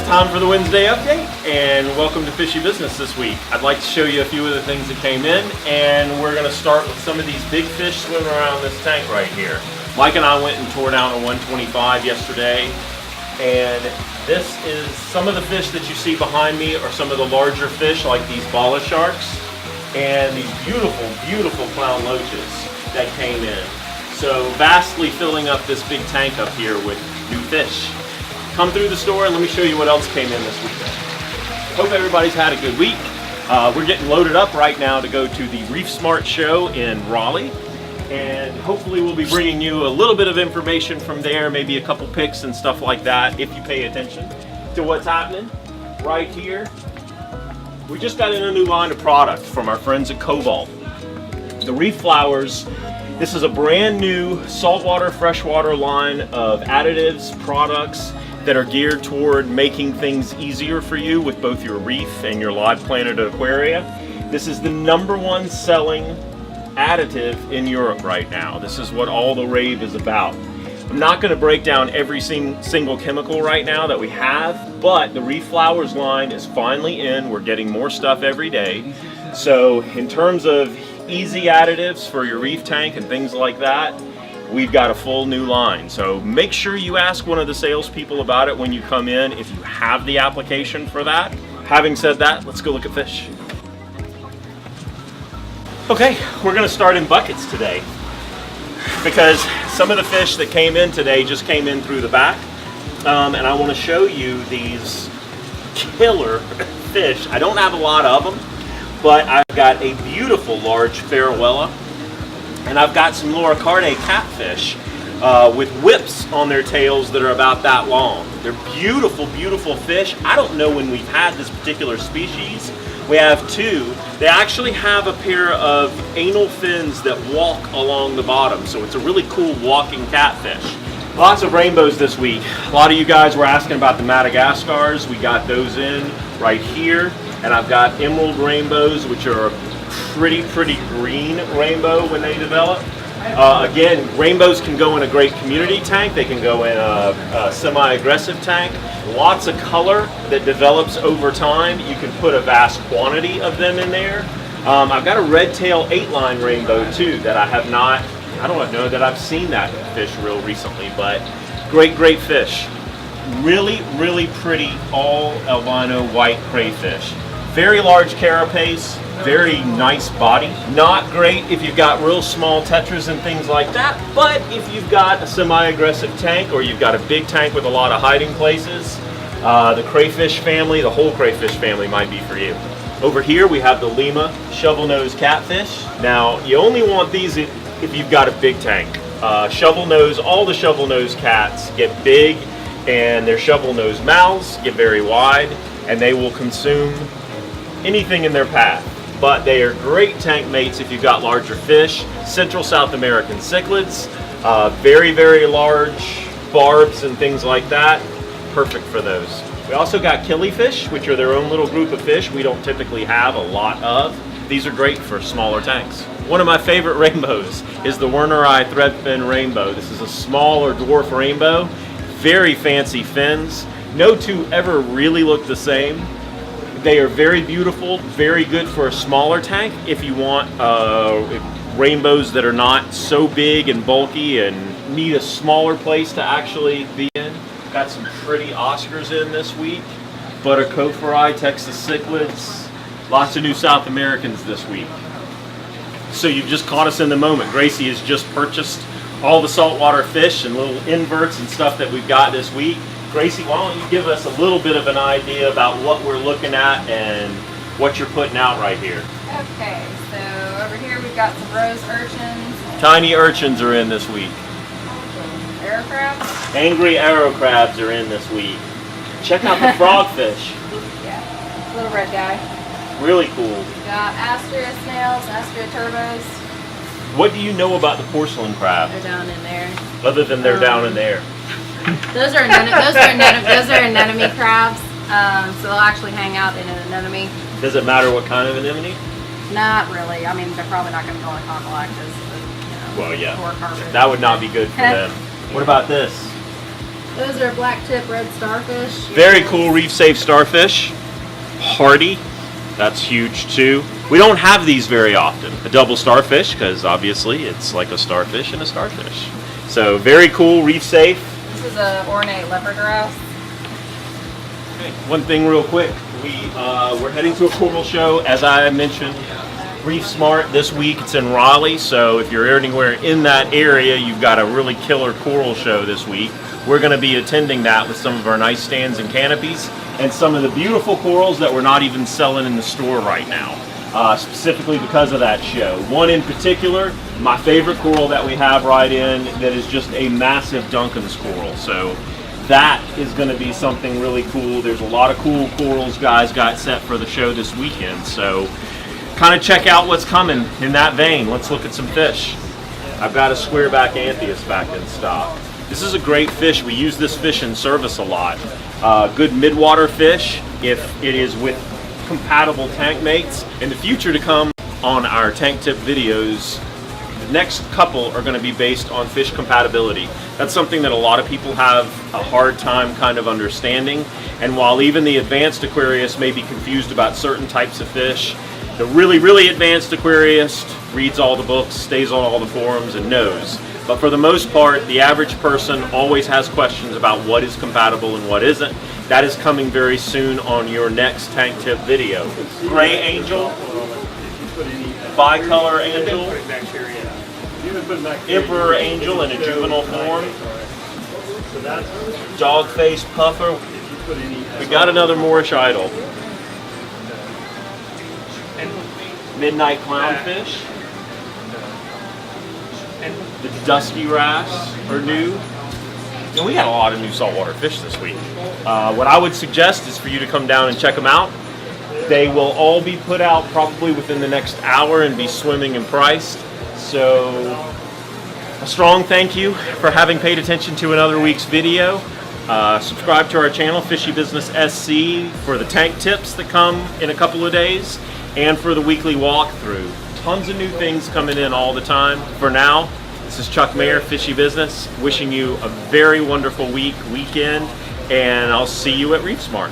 Time for the Wednesday update, and welcome to Fishy Business this week. I'd like to show you a few of the things that came in, and we're going to start with some of these big fish swimming around this tank right here. Mike and I went and tore down a 125 yesterday, and this is some of the fish that you see behind me are some of the larger fish like these bala sharks and these beautiful, beautiful clown loaches that came in. So vastly filling up this big tank up here with new fish. Come through the store and let me show you what else came in this weekend. Hope everybody's had a good week. We're getting loaded up right now to go to the Reef Smart show in Raleigh, and hopefully we'll be bringing you a little bit of information from there, maybe a couple pics and stuff like that if you pay attention to what's happening right here. We just got in a new line of product from our friends at Cobalt. The Reef Flowers. This is a brand new saltwater, freshwater line of additives, products that are geared toward making things easier for you with both your reef and your live planet aquaria. This is the #1 selling additive in Europe right now. This is what all the rave is about. I'm not going to break down every single chemical right now that we have, but the Reef Flowers line is finally in. We're getting more stuff every day. So in terms of easy additives for your reef tank and things like that, we've got a full new line. So make sure you ask one of the salespeople about it when you come in if you have the application for that. Having said that, let's go look at fish. Okay, we're going to start in buckets today because some of the fish that came in today just came in through the back, and I want to show you these killer fish. I don't have a lot of them, but I've got a beautiful large farewella, and I've got some Loricardia Catfish with whips on their tails that are about that long. They're beautiful, beautiful fish. I don't know when we've had this particular species. We have two. They actually have a pair of anal fins that walk along the bottom, so it's a really cool walking catfish. Lots of rainbows this week. A lot of you guys were asking about the Madagascars. We got those in right here, and I've got emerald rainbows, which are pretty green rainbow when they develop. Again, rainbows can go in a great community tank. They can go in a semi-aggressive tank. Lots of color that develops over time. You can put a vast quantity of them in there. I've got a red tail 8-line rainbow too that I don't know that I've seen that fish real recently, but great fish. Really pretty all albino white crayfish. Very large carapace, very nice body. Not great if you've got real small tetras and things like that, but if you've got a semi-aggressive tank or you've got a big tank with a lot of hiding places, the crayfish family, the whole crayfish family might be for you. Over here we have the Lima Shovelnose Catfish. Now you only want these if you've got a big tank. Shovelnose, all the shovelnose cats get big and their shovelnose mouths get very wide and they will consume anything in their path, but they are great tank mates if you've got larger fish. Central South American cichlids, very large barbs and things like that, perfect for those. We also got killifish, which are their own little group of fish we don't typically have a lot of. These are great for smaller tanks. One of my favorite rainbows is the Wernerei threadfin rainbow. This is a small or dwarf rainbow, very fancy fins. No two ever really look the same. They are very beautiful, very good for a smaller tank if you want rainbows that are not so big and bulky and need a smaller place to actually be in. Got some pretty Oscars in this week. Buttercophori, Texas cichlids, lots of new South Americans this week. So you've just caught us in the moment. Gracie has just purchased all the saltwater fish and little inverts and stuff that we've got this week. Gracie, why don't you give us a little bit of an idea about what we're looking at and what you're putting out right here? Okay, so over here we've got some rose urchins. Tiny urchins are in this week. Arrowcrabs. Angry arrowcrabs are in this week. Check out the frogfish. Yeah, little red guy. Really cool. We got Astrea snails, Astrea turbos. What do you know about the porcelain crab? They're down in there. Other than they're down in there. Those are anemone crabs. So they'll actually hang out in an anemone. Does it matter what kind of anemone? Not really. I mean, they're probably not going to go on Congalactus. Well, yeah. That would not be good for them. What about this? Those are black tip red starfish. Very cool reef safe starfish. Hardy, that's huge too. We don't have these very often. A double starfish, because obviously it's like a starfish and a starfish. So very cool, reef safe. This is a ornate Wrasse. Okay, one thing real quick. We're heading to a coral show, as I mentioned. Reef Smart this week. It's in Raleigh, so if you're anywhere in that area, you've got a really killer coral show this week. We're going to be attending that with some of our nice stands and canopies and some of the beautiful corals that we're not even selling in the store right now, specifically because of that show. One in particular, my favorite coral that we have right in, that is just a massive Duncans coral. So that is going to be something really cool. There's a lot of cool corals guys got set for the show this weekend, so kind of check out what's coming in that vein. Let's look at some fish. I've got a squareback Anthias back in stock. This is a great fish. We use this fish in service a lot. Good midwater fish if it is with compatible tank mates. In the future to come on our tank tip videos, the next couple are going to be based on fish compatibility. That's something that a lot of people have a hard time kind of understanding. And while even the advanced aquarist may be confused about certain types of fish, the really, really advanced aquarist reads all the books, stays on all the forums, and knows. But for the most part, the average person always has questions about what is compatible and what isn't. That is coming very soon on your next tank tip video. Gray angel, bicolor angel, emperor angel in a juvenile form, Dogface Puffer. We got another Moorish idol. Midnight Clownfish. The Dusky Wrasse are new. And we got a lot of new saltwater fish this week. What I would suggest is for you to come down and check them out. They will all be put out probably within the next hour and be swimming and priced. So a strong thank you for having paid attention to another week's video. Subscribe to our channel, Fishy Business SC, for the tank tips that come in a couple of days and for the weekly walkthrough. Tons of new things coming in all the time. For now, this is Chuck Mayer, Fishy Business, wishing you a very wonderful weekend, and I'll see you at Reef Smart.